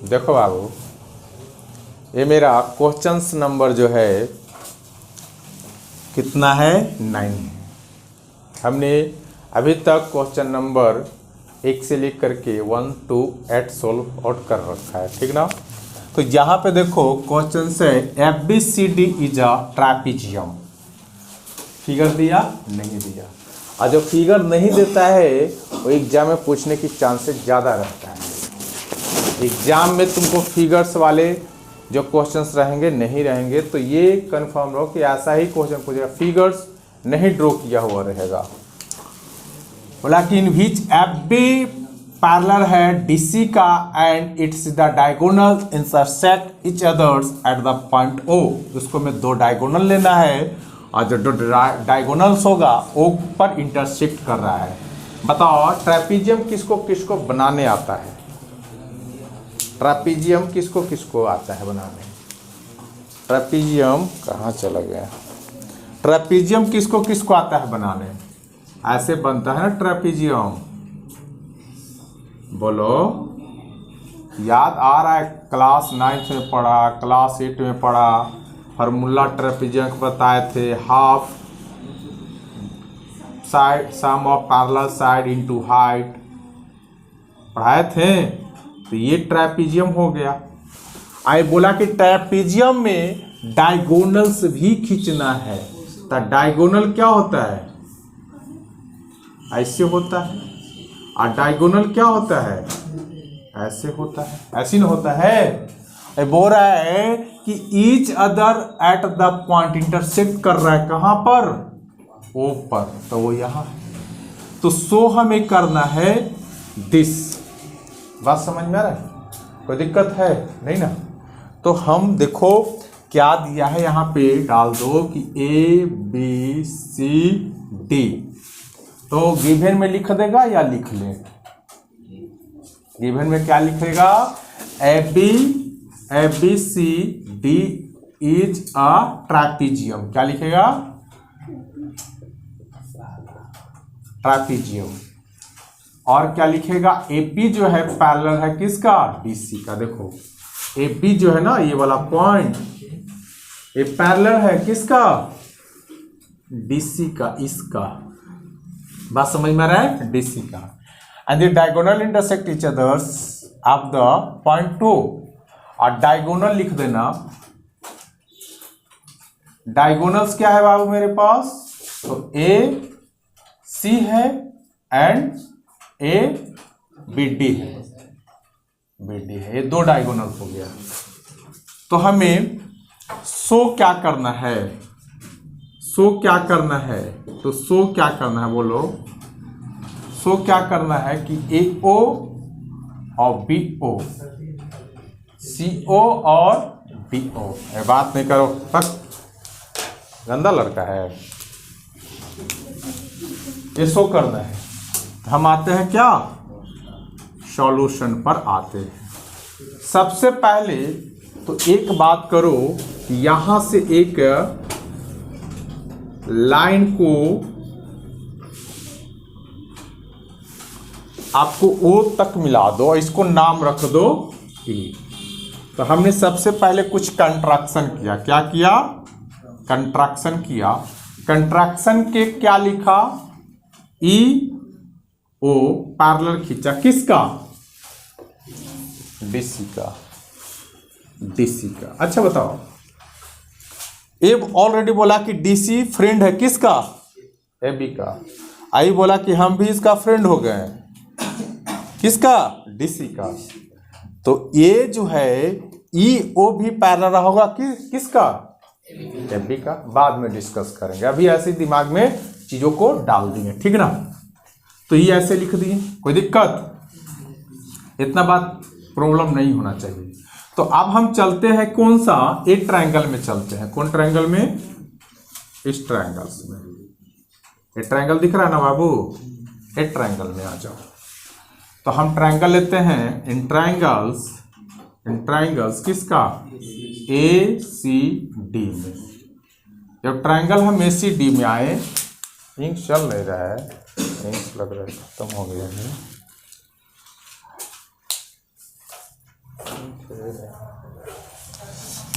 देखो बाबू, ये मेरा क्वेश्चंस नंबर जो है कितना है 9। हमने अभी तक क्वेश्चन नंबर 1 से लेकर करके 1 to 8 सोल्व आउट कर रखा है, ठीक ना। तो यहाँ पे देखो क्वेश्चन से ABCD इज अ ट्रापीजियम। फिगर दिया नहीं दिया, और जो फिगर नहीं देता है वो एग्जाम में पूछने की चांसेस ज़्यादा रहता है। एग्जाम में तुमको फिगर्स वाले जो क्वेश्चंस रहेंगे नहीं रहेंगे, तो ये कंफर्म रहो कि ऐसा ही क्वेश्चन पूछेगा, फिगर्स नहीं ड्रॉ किया हुआ रहेगा। बोला कि इन विच एबी पैरेलल है DC का and it's the diagonal intersect each others at the point O। उसको में 2 डायगोनल लेना है और जो डायगोनल्स होगा O पर इंटरसेक्ट कर रहा है। बताओ ट्रेपीजियम किसको किसको बनाने आता है? ट्रेपीजियम किसको किसको आता है बनाने? ट्रेपीजियम कहाँ चला गया? ट्रेपीजियम किसको किसको आता है बनाने? ऐसे बनता है ना ट्रेपीजियम। बोलो, याद आ रहा है? क्लास 9 में पढ़ा, क्लास 8 में पढ़ा, फार्मूला ट्रेपीजियम को बताए थे, half side sum of parallel side into height पढ़ाए थे। तो ये ट्रेपीजियम हो गया। आई बोला कि ट्रेपीजियम में डायगोनल्स भी खींचना है। तो डायगोनल क्या होता है? ऐसे होता है। और डायगोनल क्या होता है? ऐसे होता है। ऐसे नहीं होता है। बोल रहा है कि each other at the point intersect कर रहा है, कहां पर? O पर। तो वो यहां है। तो सो हमें करना है दिस। बात समझ में आ रहा है? कोई दिक्कत है नहीं ना? तो हम देखो क्या दिया है, यहां पे डाल दो कि ABCD। तो गिवन में लिख देगा या लिख ले? गिवन में क्या लिखेगा? ABCD is a trapezium. क्या लिखेगा? ट्रेपीजियम। और क्या लिखेगा? AB जो है पैरेलल है किसका? DC का। देखो AB जो है ना, ये वाला पॉइंट, ये पैरेलल है किसका? DC का, इसका। बात समझ में आ रहा है? DC का। And the diagonal intersect each others of the point O। और डायगोनल लिख देना। डायगोनल्स क्या है बाबू मेरे पास? तो AC है एंड ABD है। BD है, ये 2 डायगोनल हो गया। तो हमें सो क्या करना है? सो क्या करना है? तो सो क्या करना है? बोलो, सो क्या करना है कि AO और BO, CO और BO। ये बात नहीं करो, बस गंदा लड़का है। ये सो करना है। हम आते हैं क्या? सॉल्यूशन पर आते हैं। सबसे पहले तो एक बात करो, यहां से एक लाइन को आपको O तक मिला दो, इसको नाम रख दो E। तो हमने सबसे पहले कुछ कंट्रैक्शन किया। क्या किया? कंट्रैक्शन किया। कंट्रैक्शन के क्या लिखा? EO पैरेलल खींचा, किसका? DC का। DC का। अच्छा बताओ, ए ऑलरेडी बोला कि DC फ्रेंड है किसका? AB का। आई बोला कि हम भी इसका फ्रेंड हो गए। किसका? DC का। तो ये जो है EO भी पैरेलल होगा किसका? AB का। बाद में डिस्कस करेंगे, अभी ऐसे दिमाग में चीजों को डाल देंगे, ठीक ना। तो ये ऐसे लिख दिए, कोई दिक्कत? इतना बात प्रॉब्लम नहीं होना चाहिए। तो अब हम चलते हैं कौन सा? एक ट्रायंगल में चलते हैं। कौन ट्रायंगल में? इस ट्रायंगल्स में। ये ट्रायंगल दिख रहा है ना बाबू? एक ट्रायंगल में आ जाओ। तो हम ट्रायंगल लेते हैं इन ट्रायंगल्स किसका? ACD में। जब ट्रायंगल हम ACD में आए, इंक चल नहीं रहा है, इंक लग रहा है खत्म हो गया है।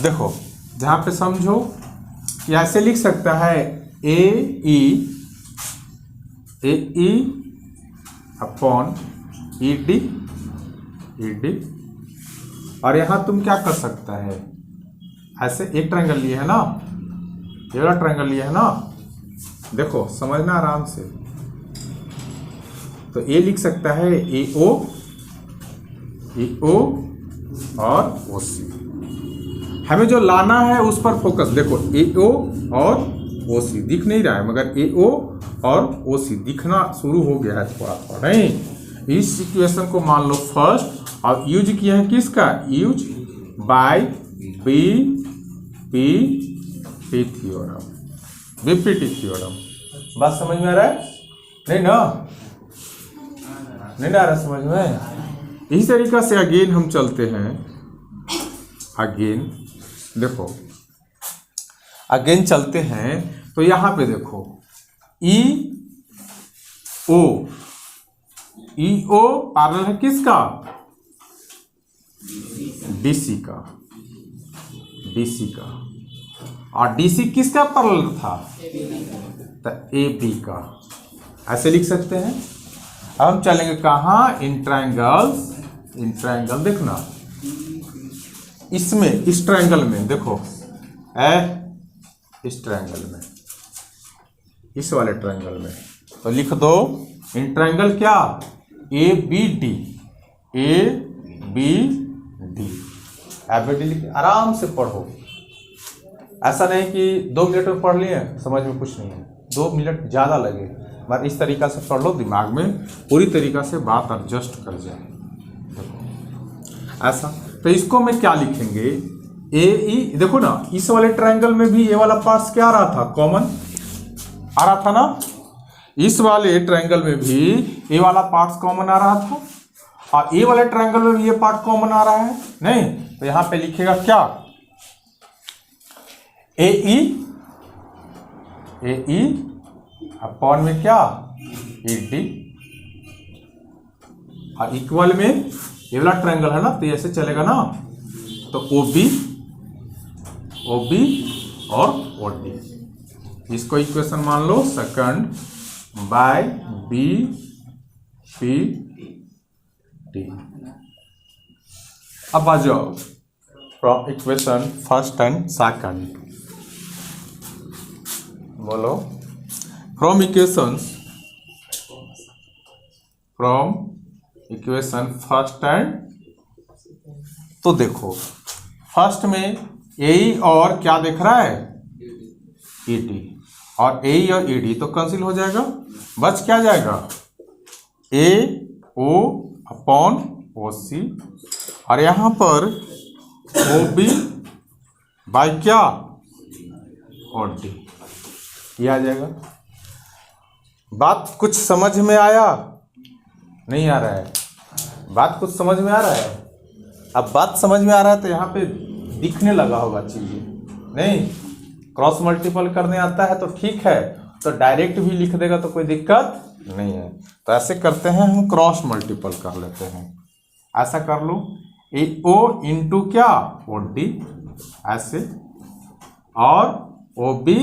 देखो जहां पे समझो कि ऐसे लिख सकता है ए ई अपॉन ई डी और यहां तुम क्या कर सकता है, ऐसे एक ट्रायंगल लिए है ना, ये वाला ट्रायंगल लिए है ना, देखो समझना आराम से। तो ये लिख सकता है ए ओ और ओ सी। हमें जो लाना है उस पर फोकस, देखो ए ओ और ओ सी दिख नहीं रहा है, मगर ए ओ और ओ सी दिखना शुरू हो गया है थोड़ा थोड़ा। नहीं, इस इक्वेशन को मान लो फर्स्ट और यूज किया है किसका, use by BPT theorem, BPT theorem. बात समझ में आ रहा है? नहीं ना, नहीं आ रहा समझ में? इसी तरीका से अगेन हम चलते हैं, अगेन देखो अगेन चलते हैं। तो यहां पे देखो ई ओ पैरेलल है किसका, डीसी का, और डीसी किसका पैरेलल था, तो ए बी का। ऐसे लिख सकते हैं। अब हम चलेंगे कहाँ, इन ट्रायंगल देखना, इसमें इस ट्रायंगल में देखो इस ट्रायंगल में, इस वाले ट्रायंगल में, तो लिख दो इन ट्रायंगल क्या, ए बी डी लिख, आराम से पढ़ो। ऐसा नहीं कि 2 मिनट में पढ़ लिए समझ में कुछ नहीं है, 2 मिनट ज़्यादा लगे, बस इस तरीका से पढ़ लो, दिमाग में पूरी तरीका से बात एडजस्ट कर जाए। देखो ऐसा, तो इसको में क्या लिखेंगे, ए ई, देखो ना इस वाले ट्रायंगल में भी ये वाला पार्ट्स क्या आ रहा था, कॉमन आ रहा था ना, इस वाले ट्रायंगल में भी ये वाला पार्ट्स कॉमन आ रहा था, और ये वाले ट्रायंगल में भी ये पार्ट कॉमन आ रहा है। नहीं, तो यहां पे लिखेगा क्या, ए ई अपॉन में क्या, ए डी, और इक्वल में ये वाला ट्रायंगल है ना, तो ऐसे चलेगा ना, तो ओ बी और ओ डी, इसको इक्वेशन मान लो second by B P D. अब आ जाओ from equation first and second, बोलो फ्रॉम इक्वेशन फर्स्ट एंड, तो देखो फर्स्ट में ए और क्या देख रहा है, ई डी, और ए और ई डी तो कैंसिल हो जाएगा, बच क्या जाएगा, ए ओ अपॉन ओ सी, और यहां पर ओ बी बाय क्या, और डी, ये आ जाएगा। बात कुछ समझ में आया, नहीं आ रहा है, बात कुछ समझ में आ रहा है? अब बात समझ में आ रहा है तो यहाँ पे दिखने लगा होगा चीजें। नहीं, क्रॉस मल्टीपल करने आता है तो ठीक है, तो डायरेक्ट भी लिख देगा तो कोई दिक्कत नहीं है। तो ऐसे करते हैं हम, क्रॉस मल्टीपल कर लेते हैं, ऐसा कर लो, ए ओ इंटू क्या, ओ डी, ऐसे, और ओ बी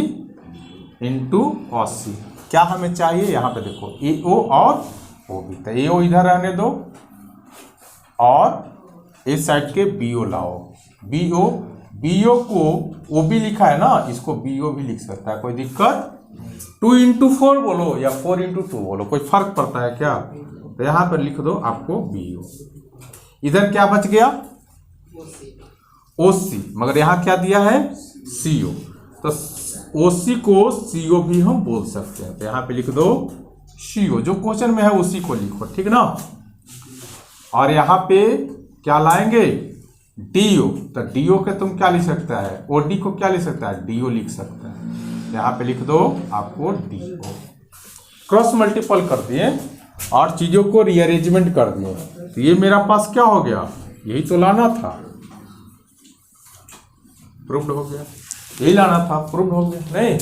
इंटू ओ सी। क्या हमें चाहिए, यहाँ पे देखो ए ओ और ओ बी, तो ए ओ इधर रहने दो, और इस साइड के बी ओ लाओ, बी ओ को ओ बी लिखा है ना, इसको बी ओ भी लिख सकता है, कोई दिक्कत, 2 इंटू 4 बोलो या 4 इंटू 2 बोलो, कोई फर्क पड़ता है क्या? तो यहाँ पर लिख दो आपको बी ओ। इधर क्या बच गया, ओ सी, मगर यहाँ क्या दिया है, सी ओ, तो ओ सी को सी ओ भी हम बोल सकते हैं। तो यहाँ पे लिख दो सी ओ, जो क्वेश्चन में है उसी को लिखो, ठीक ना। और यहाँ पे क्या लाएंगे, डी ओ, तो डी ओ के तुम क्या लिख सकता है, ओ डी को क्या लिख सकता है, डी ओ लिख सकता है। यहाँ पे लिख दो आपको डी ओ। क्रॉस मल्टीपल कर दिए और चीजों को रीअरेंजमेंट कर दिए, तो ये मेरा पास क्या हो गया, यही तो लाना था, प्रूव्ड हो गया, यही लाना था, प्रूव्ड हो गया। नहीं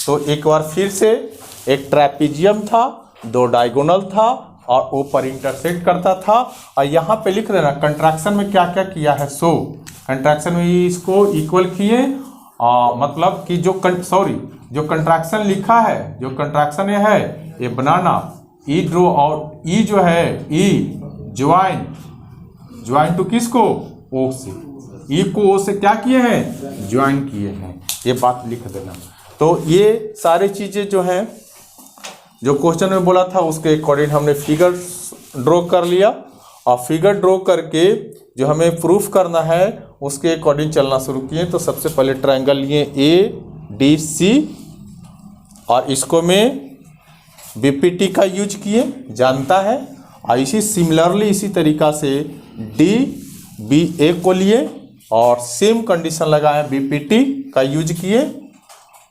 तो एक बार फिर से, एक ट्रेपेजियम था, 2 डायगोनल था और ओ पर इंटरसेक्ट करता था। और यहाँ पे लिख देना कंट्रैक्शन में क्या क्या किया है। सो कंट्रैक्शन में इसको इक्वल किए, मतलब कि जो कंट्रैक्शन लिखा है, जो कंट्रैक्शन ये है ये बनाना, ई ड्रो और ई जो है ई ज्वाइन टू किसको, ओ से, ई को ओ से क्या किए हैं, ज्वाइन किए हैं, ये बात लिख देना। तो ये सारी चीजें जो हैं जो क्वेश्चन में बोला था उसके अकॉर्डिंग हमने फिगर ड्रॉ कर लिया, और फिगर ड्रॉ करके जो हमें प्रूफ करना है उसके अकॉर्डिंग चलना शुरू किए। तो सबसे पहले ट्रायंगल लिए ADC, और इसको में BPT का यूज किए, जानता है। और इसी सिमिलरली इसी तरीका से DBA को लिए और सेम कंडीशन लगाए, BPT का यूज किए।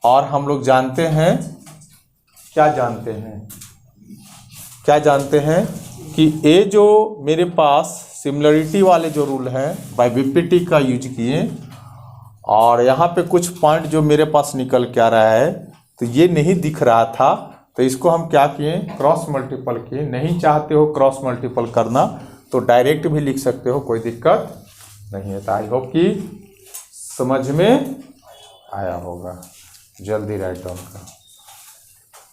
और हम लोग जानते हैं, क्या जानते हैं कि ये जो मेरे पास सिमिलरिटी वाले जो रूल हैं बाय BPT का यूज किए, और यहाँ पे कुछ पॉइंट जो मेरे पास निकल के आ रहा है तो ये नहीं दिख रहा था, तो इसको हम क्या किए, क्रॉस मल्टीपल किए। नहीं चाहते हो क्रॉस मल्टीपल करना तो डायरेक्ट भी लिख सकते हो, कोई दिक्कत नहीं है। तो आई होप कि समझ में आया होगा। जल्दी राइट डाउन करो।